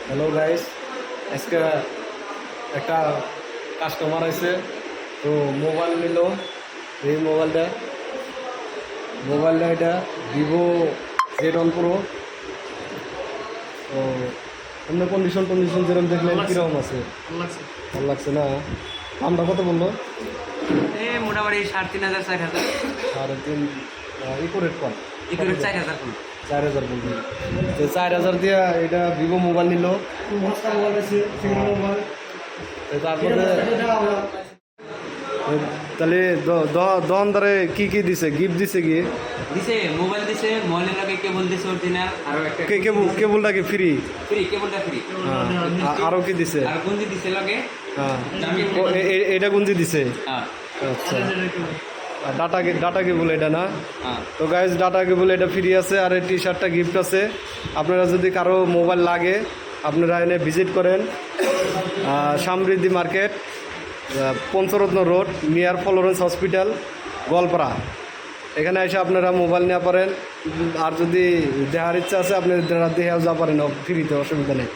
Hello guys, আজকে একটা customer আছে তো মোবাইল নিল। এই মোবাইলটা এটা ভিভো Z1 Pro। তো এমনি কন্ডিশন যেরকম দেখলেন কীরকম আছে? ভালো লাগছে না? দামটা কত বললো? মোটামুটি 3,500 4,000 3.5 ইকোরেট কর ইকুয়াল 4,000 ফুল 4,000 বলবি। তো 4,000 দিয়া এটা ভিভো মোবাইল নিল। মোবাইল আছে মোবাইল। তারপরে তাহলে দোকানদারে কি দিছে, গিফট দিছে কি? দিছে মোবাইল দিছে, মোবাইলের লগে কেবল দিছে অরিজিনাল, আর একটা কেবলটা কি ফ্রি? কেবলটা ফ্রি। আরো কি দিছে? আর গুঞ্জি দিছে লগে। হ্যাঁ, এটা গুঞ্জি দিছে। হ্যাঁ আচ্ছা, ডাটা কেবল এটা না? হ্যাঁ। তো গাইজ ডাটা কেবল এটা ফ্রি আছে, আর এই টি শার্টটা গিফট আছে। আপনারা যদি কারো মোবাইল লাগে আপনারা এনে ভিজিট করেন Samriddhi market, Pancharatna road, near Florence hospital, Goalpara. এখানে এসে আপনারা মোবাইল নেওয়া পারেন। আর যদি দেখার ইচ্ছা আছে আপনারা দেখাও যা পারেন ফ্রিতে, অসুবিধা নেই।